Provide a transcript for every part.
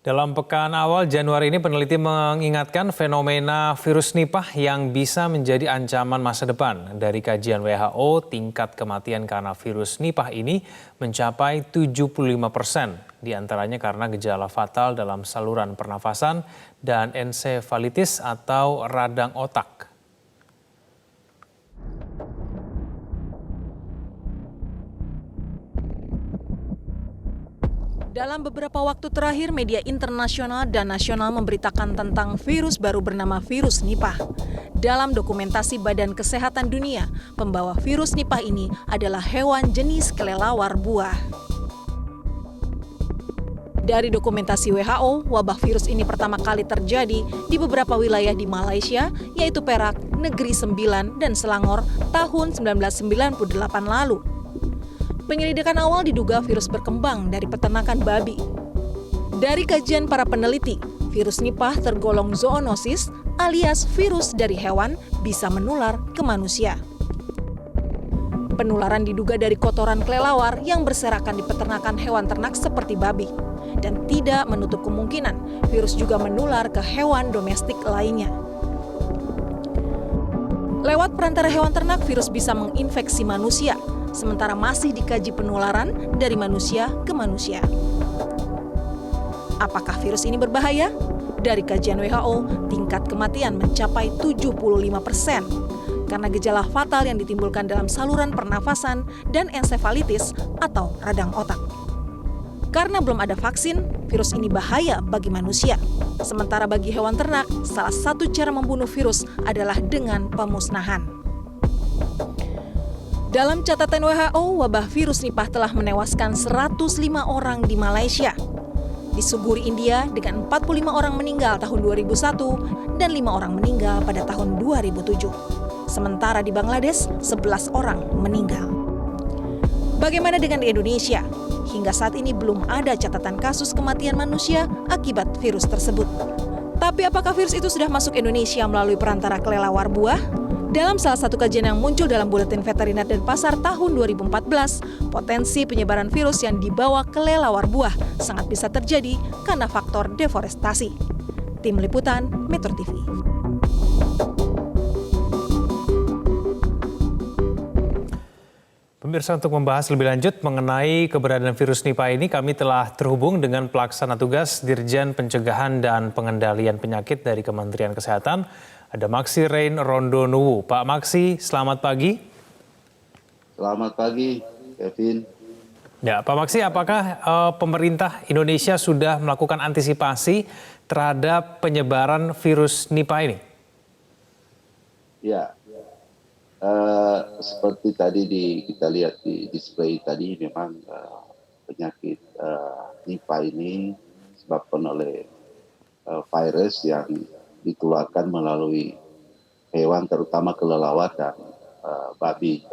Dalam pekan awal Januari ini peneliti mengingatkan fenomena virus Nipah yang bisa menjadi ancaman masa depan. Dari kajian WHO, tingkat kematian karena virus Nipah ini mencapai 75%. Di antaranya karena gejala fatal dalam saluran pernafasan dan ensefalitis atau radang otak. Dalam beberapa waktu terakhir, media internasional dan nasional memberitakan tentang virus baru bernama virus Nipah. Dalam dokumentasi Badan Kesehatan Dunia, pembawa virus Nipah ini adalah hewan jenis kelelawar buah. Dari dokumentasi WHO, wabah virus ini pertama kali terjadi di beberapa wilayah di Malaysia, yaitu Perak, Negeri Sembilan, dan Selangor tahun 1998 lalu. Penyelidikan awal diduga virus berkembang dari peternakan babi. Dari kajian para peneliti, virus Nipah tergolong zoonosis alias virus dari hewan bisa menular ke manusia. Penularan diduga dari kotoran kelelawar yang berserakan di peternakan hewan ternak seperti babi. Dan tidak menutup kemungkinan virus juga menular ke hewan domestik lainnya. Lewat perantara hewan ternak, virus bisa menginfeksi manusia, sementara masih dikaji penularan dari manusia ke manusia. Apakah virus ini berbahaya? Dari kajian WHO, tingkat kematian mencapai 75% karena gejala fatal yang ditimbulkan dalam saluran pernafasan dan ensefalitis atau radang otak. Karena belum ada vaksin, virus ini bahaya bagi manusia. Sementara bagi hewan ternak, salah satu cara membunuh virus adalah dengan pemusnahan. Dalam catatan WHO, wabah virus Nipah telah menewaskan 105 orang di Malaysia. Di Suguri, India, dengan 45 orang meninggal tahun 2001 dan 5 orang meninggal pada tahun 2007. Sementara di Bangladesh, 11 orang meninggal. Bagaimana dengan di Indonesia? Hingga saat ini belum ada catatan kasus kematian manusia akibat virus tersebut. Tapi apakah virus itu sudah masuk Indonesia melalui perantara kelelawar buah? Dalam salah satu kajian yang muncul dalam Buletin Veteriner dan Pasar tahun 2014, potensi penyebaran virus yang dibawa kelelawar buah sangat bisa terjadi karena faktor deforestasi. Tim Liputan, Metro TV. Pemirsa, untuk membahas lebih lanjut mengenai keberadaan virus Nipah ini, kami telah terhubung dengan pelaksana tugas Dirjen Pencegahan dan Pengendalian Penyakit dari Kementerian Kesehatan, ada Maksi Rein Rondonuwu. Pak Maksi, selamat pagi. Selamat pagi, Kevin. Ya, Pak Maksi, apakah pemerintah Indonesia sudah melakukan antisipasi terhadap penyebaran virus Nipah ini? Ya. Seperti tadi kita lihat di display tadi, memang penyakit Nipah ini disebabkan oleh virus yang ditularkan melalui hewan, terutama kelelawar dan babi.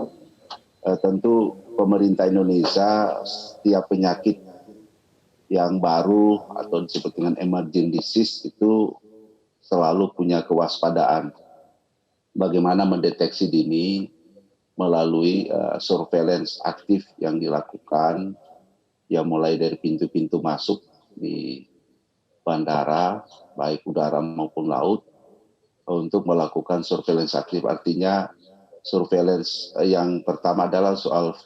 Tentu pemerintah Indonesia setiap penyakit yang baru atau disebut dengan emerging disease itu selalu punya kewaspadaan. Bagaimana mendeteksi dini melalui surveillance aktif yang dilakukan, yang mulai dari pintu-pintu masuk di bandara, baik udara maupun laut, untuk melakukan surveillance aktif. Artinya surveillance yang pertama adalah soal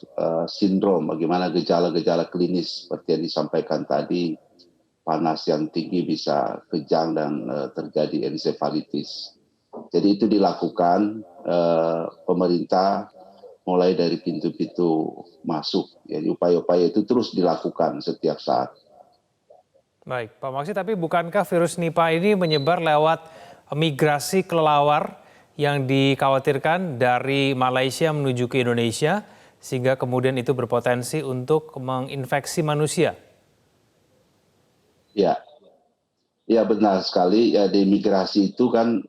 sindrom, bagaimana gejala-gejala klinis seperti yang disampaikan tadi, panas yang tinggi bisa kejang dan terjadi ensefalitis. Jadi itu dilakukan pemerintah mulai dari pintu-pintu masuk. Jadi upaya-upaya itu terus dilakukan setiap saat. Baik, Pak Maksi, tapi bukankah virus Nipah ini menyebar lewat migrasi kelelawar yang dikhawatirkan dari Malaysia menuju ke Indonesia, sehingga kemudian itu berpotensi untuk menginfeksi manusia? Ya benar sekali. Ya, di migrasi itu kan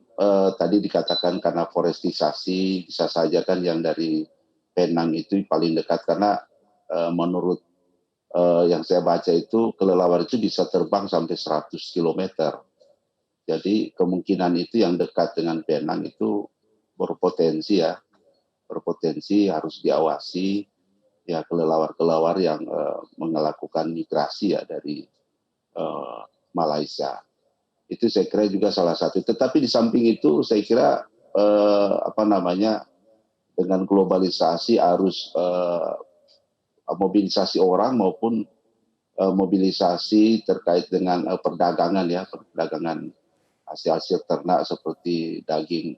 tadi dikatakan karena forestisasi, bisa saja kan yang dari Penang itu paling dekat, karena menurut yang saya baca itu kelelawar itu bisa terbang sampai 100 km. Jadi kemungkinan itu yang dekat dengan Penang itu berpotensi harus diawasi ya kelelawar-kelelawar yang melakukan migrasi ya dari Malaysia. Itu saya kira juga salah satu. Tetapi di samping itu saya kira dengan globalisasi arus mobilisasi orang maupun mobilisasi terkait dengan perdagangan hasil-hasil ternak seperti daging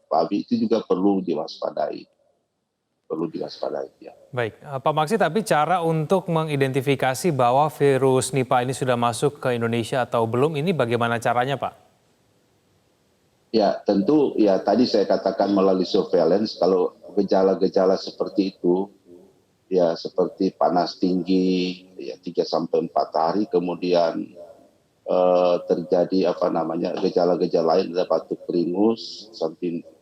babi itu juga perlu diwaspadai ya. Baik, Pak Maksi, tapi cara untuk mengidentifikasi bahwa virus Nipah ini sudah masuk ke Indonesia atau belum, ini bagaimana caranya, Pak? Ya, tentu ya tadi saya katakan melalui surveillance, kalau gejala-gejala seperti itu, ya seperti panas tinggi, ya 3-4 hari, kemudian terjadi gejala-gejala lain, ada batuk keringus,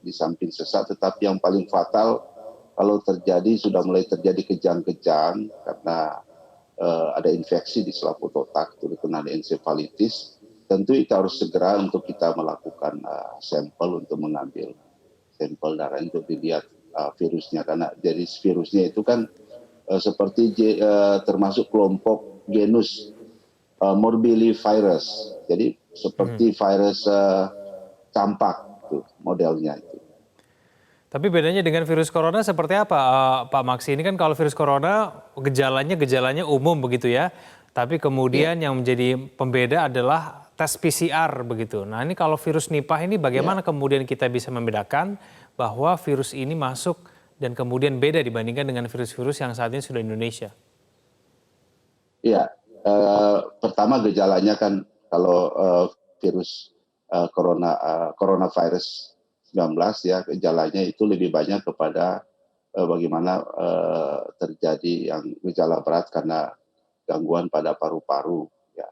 di samping sesak, tetapi yang paling fatal kalau sudah mulai terjadi kejang-kejang karena ada infeksi di selaput otak, terkena encephalitis, tentu kita harus segera untuk kita melakukan sampel untuk mengambil sampel darah untuk dilihat virusnya, karena dari virusnya itu kan termasuk kelompok genus morbillivirus, jadi seperti virus campak itu modelnya itu. Tapi bedanya dengan virus corona seperti apa, Pak Maksi? Ini kan kalau virus corona gejalanya umum begitu ya, tapi kemudian yang menjadi pembeda adalah tes PCR begitu. Nah ini kalau virus Nipah ini bagaimana kemudian kita bisa membedakan bahwa virus ini masuk dan kemudian beda dibandingkan dengan virus-virus yang saat ini sudah di Indonesia? Iya, pertama gejalanya kan kalau virus coronavirus 19 ya, gejalanya itu lebih banyak kepada bagaimana terjadi yang gejala berat karena gangguan pada paru-paru, ya,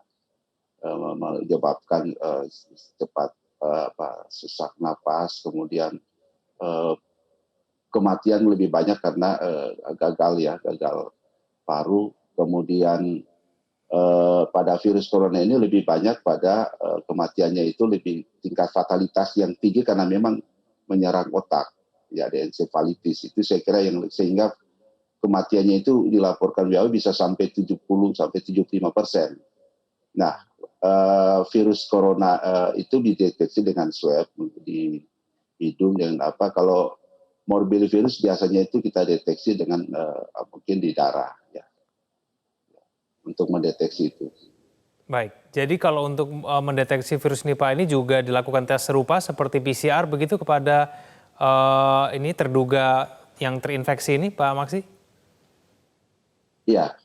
menyebabkan cepat sesak napas, kemudian kematian lebih banyak karena gagal paru, kemudian pada virus corona ini lebih banyak pada kematiannya itu lebih tingkat fatalitas yang tinggi karena memang menyerang otak, ya, ada encephalitis. Itu saya kira yang sehingga kematiannya itu dilaporkan WHO bisa sampai 70-75%. Nah, virus corona itu dideteksi dengan swab di hidung dengan kalau morbillivirus biasanya itu kita deteksi dengan mungkin di darah, ya, untuk mendeteksi itu. Baik, jadi kalau untuk mendeteksi virus Nipah ini juga dilakukan tes serupa seperti PCR begitu kepada ini terduga yang terinfeksi ini, Pak Maksi? Iya,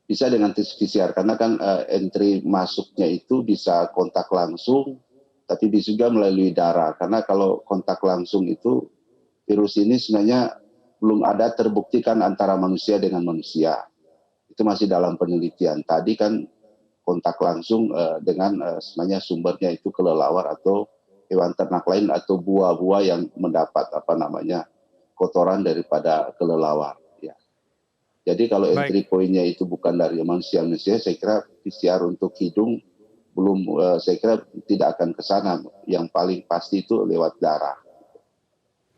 bisa dengan tes PCR karena kan entry masuknya itu bisa kontak langsung, tapi bisa juga melalui darah. Karena kalau kontak langsung itu virus ini sebenarnya belum ada terbuktikan antara manusia dengan manusia. Itu masih dalam penelitian. Tadi kan kontak langsung dengan sebenarnya sumbernya itu kelelawar atau hewan ternak lain atau buah-buah yang mendapat kotoran daripada kelelawar. Ya. Jadi kalau entry point-nya itu bukan dari manusia, saya kira PCR untuk hidung saya kira tidak akan ke sana. Yang paling pasti itu lewat darah.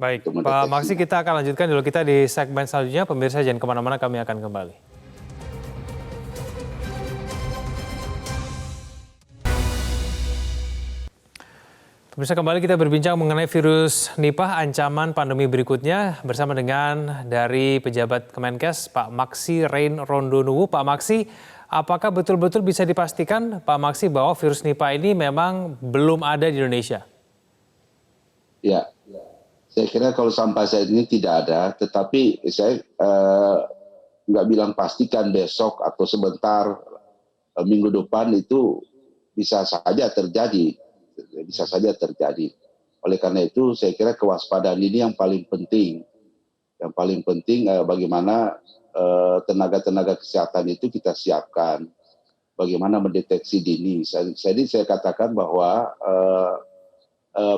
Baik, Pak Maksi, kita akan lanjutkan dulu kita di segmen selanjutnya. Pemirsa jangan kemana-mana, kami akan kembali. Pemirsa, kembali kita berbincang mengenai virus Nipah, ancaman pandemi berikutnya bersama dengan dari pejabat Kemenkes, Pak Maksi Rein Rondonuwu. Pak Maksi, apakah betul-betul bisa dipastikan, Pak Maksi, bahwa virus Nipah ini memang belum ada di Indonesia? Ya, saya kira kalau sampai saat ini tidak ada, tetapi saya nggak bilang pastikan besok atau sebentar, minggu depan itu bisa saja terjadi. Oleh karena itu saya kira kewaspadaan ini yang paling penting. Yang paling penting bagaimana tenaga-tenaga kesehatan itu kita siapkan. Bagaimana mendeteksi dini. Jadi saya katakan bahwa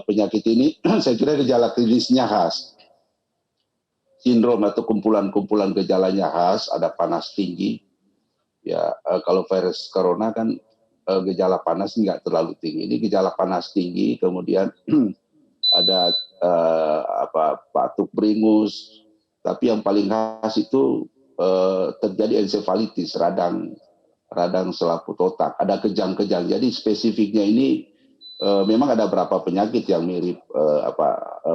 penyakit ini saya kira gejala klinisnya khas. Sindrom atau kumpulan-kumpulan gejalanya khas, ada panas tinggi. Ya, kalau virus corona kan gejala panas nggak terlalu tinggi. Ini gejala panas tinggi, kemudian ada batuk beringus, tapi yang paling khas itu terjadi encephalitis, radang radang selaput otak, ada kejang-kejang. Jadi spesifiknya ini memang ada beberapa penyakit yang mirip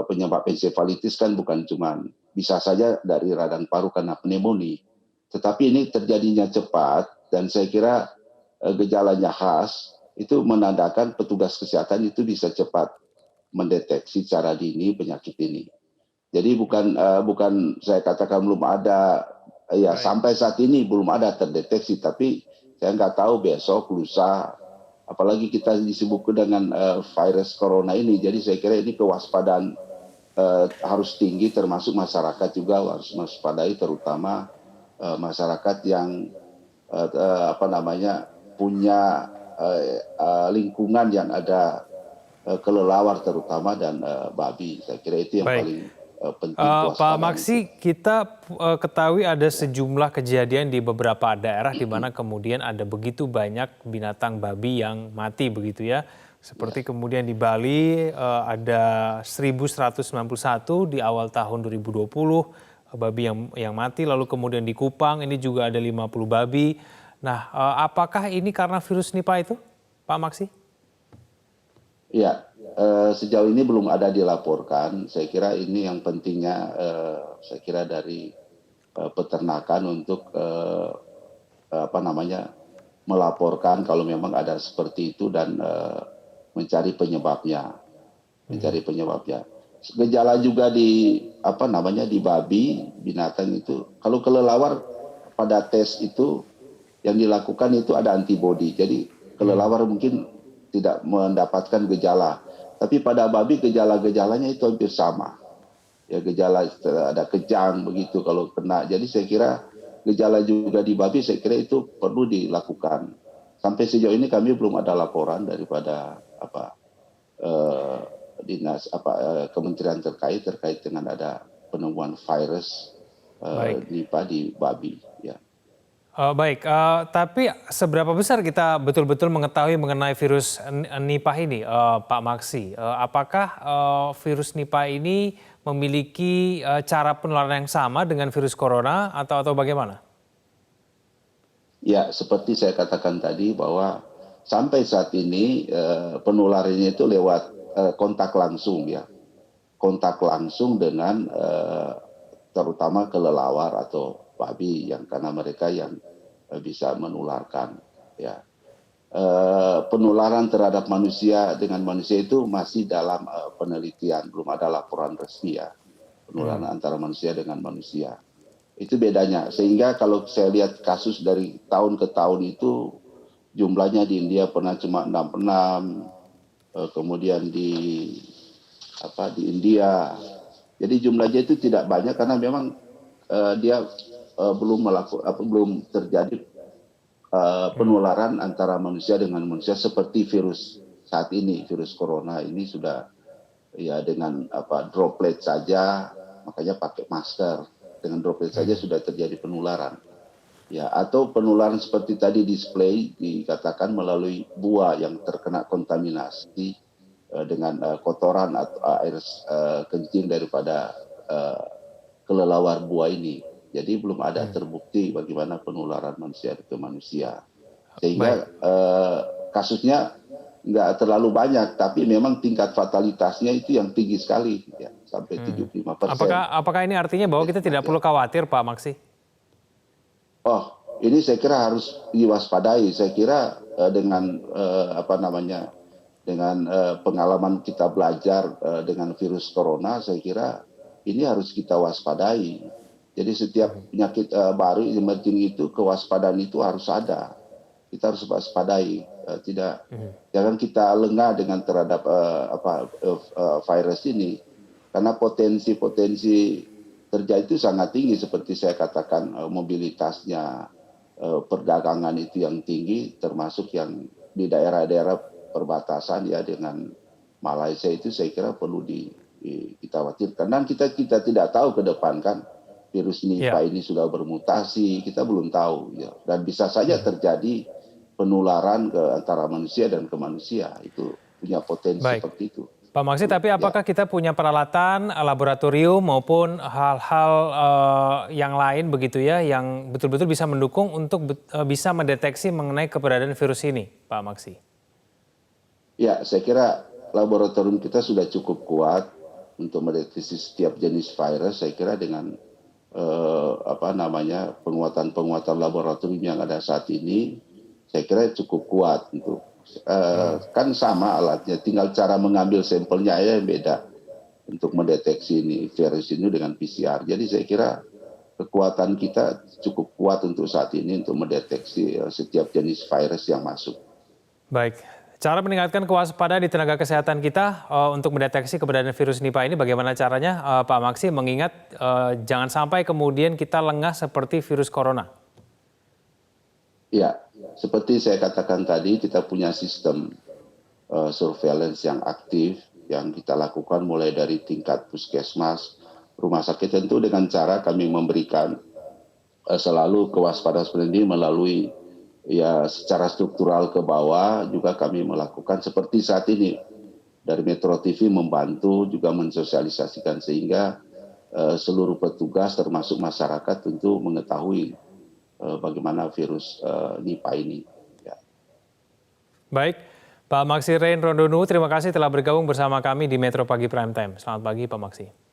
penyebab ensefalitis kan bukan cuma bisa saja dari radang paru karena pneumonia. Tetapi ini terjadinya cepat dan saya kira gejalanya khas itu menandakan petugas kesehatan itu bisa cepat mendeteksi secara dini penyakit ini. Jadi bukan saya katakan belum ada ya sampai saat ini belum ada terdeteksi, tapi saya nggak tahu besok lusa apalagi kita disibukkan dengan virus corona ini. Jadi saya kira ini kewaspadaan harus tinggi, termasuk masyarakat juga harus mewaspadai, terutama masyarakat yang punya lingkungan yang ada kelelawar terutama dan babi. Saya kira itu yang paling penting. Pak Maksi, kita ketahui ada sejumlah kejadian di beberapa daerah di mana kemudian ada begitu banyak binatang babi yang mati begitu ya. Seperti kemudian di Bali ada 1.191 di awal tahun 2020 babi yang mati, lalu kemudian di Kupang ini juga ada 50 babi. Nah, apakah ini karena virus Nipah itu, Pak Maksi? Ya, sejauh ini belum ada dilaporkan. Saya kira ini yang pentingnya, saya kira dari peternakan untuk melaporkan kalau memang ada seperti itu dan mencari penyebabnya. Gejala juga di di babi binatang itu. Kalau kelelawar pada tes itu yang dilakukan itu ada antibodi. Jadi kelelawar mungkin tidak mendapatkan gejala. Tapi pada babi gejala-gejalanya itu hampir sama. Ya gejala ada kejang begitu kalau kena. Jadi saya kira gejala juga di babi saya kira itu perlu dilakukan. Sampai sejauh ini kami belum ada laporan daripada kementerian terkait dengan ada penemuan virus Nipah di babi. Ya. Baik, tapi seberapa besar kita betul-betul mengetahui mengenai virus Nipah ini, Pak Maksi? Apakah virus Nipah ini memiliki cara penularan yang sama dengan virus corona atau bagaimana? Ya, seperti saya katakan tadi bahwa sampai saat ini penularannya itu lewat kontak langsung ya, kontak langsung dengan terutama kelelawar atau babi yang karena mereka yang bisa menularkan ya. Penularan terhadap manusia dengan manusia itu masih dalam penelitian, belum ada laporan resmi ya, penularan antara manusia dengan manusia. Itu bedanya, sehingga kalau saya lihat kasus dari tahun ke tahun itu jumlahnya di India pernah cuma 66, kemudian di India. Jadi jumlahnya itu tidak banyak karena memang dia belum terjadi penularan antara manusia dengan manusia seperti virus saat ini, virus corona ini sudah ya dengan droplet saja, makanya pakai masker, dengan droplet saja sudah terjadi penularan. Ya, atau penularan seperti tadi display dikatakan melalui buah yang terkena kontaminasi dengan kotoran atau air kencing daripada kelelawar buah ini. Jadi belum ada terbukti bagaimana penularan manusia ke manusia. Sehingga kasusnya nggak terlalu banyak, tapi memang tingkat fatalitasnya itu yang tinggi sekali, ya, sampai 75%. Apakah ini artinya bahwa kita tidak perlu khawatir, Pak Maksi? Oh, ini saya kira harus diwaspadai. Saya kira dengan dengan pengalaman kita belajar dengan virus corona, saya kira ini harus kita waspadai. Jadi setiap penyakit baru emerging itu kewaspadaan itu harus ada. Kita harus waspadai, jangan kita lengah dengan terhadap virus ini, karena potensi terjadi itu sangat tinggi seperti saya katakan, mobilitasnya, perdagangan itu yang tinggi, termasuk yang di daerah-daerah perbatasan ya dengan Malaysia itu saya kira perlu kita khawatirkan. Dan kita tidak tahu ke depan kan virus Nipah ini sudah bermutasi, kita belum tahu ya, dan bisa saja terjadi penularan ke antara manusia dan ke manusia, itu punya potensi seperti itu. Pak Maksi, tapi apakah kita punya peralatan laboratorium maupun hal-hal yang lain begitu ya, yang betul-betul bisa mendukung untuk bisa mendeteksi mengenai keberadaan virus ini, Pak Maksi? Ya, saya kira laboratorium kita sudah cukup kuat untuk mendeteksi setiap jenis virus. Saya kira dengan penguatan laboratorium yang ada saat ini, saya kira cukup kuat untuk kan sama alatnya, tinggal cara mengambil sampelnya ya yang beda untuk mendeteksi ini virus ini dengan PCR. Jadi saya kira kekuatan kita cukup kuat untuk saat ini untuk mendeteksi setiap jenis virus yang masuk. Baik, cara meningkatkan kewaspadaan di tenaga kesehatan kita untuk mendeteksi keberadaan virus Nipah ini bagaimana caranya, Pak Maksi, mengingat jangan sampai kemudian kita lengah seperti virus corona? Ya, seperti saya katakan tadi, kita punya sistem surveillance yang aktif yang kita lakukan mulai dari tingkat puskesmas, rumah sakit, tentu dengan cara kami memberikan selalu kewaspadaan ini melalui ya secara struktural ke bawah. Juga kami melakukan seperti saat ini dari Metro TV membantu juga mensosialisasikan sehingga seluruh petugas termasuk masyarakat tentu mengetahui bagaimana virus Nipah ini. Ya. Baik, Pak Maksi Rein Rondonu, terima kasih telah bergabung bersama kami di Metro Pagi Prime Time. Selamat pagi, Pak Maksi.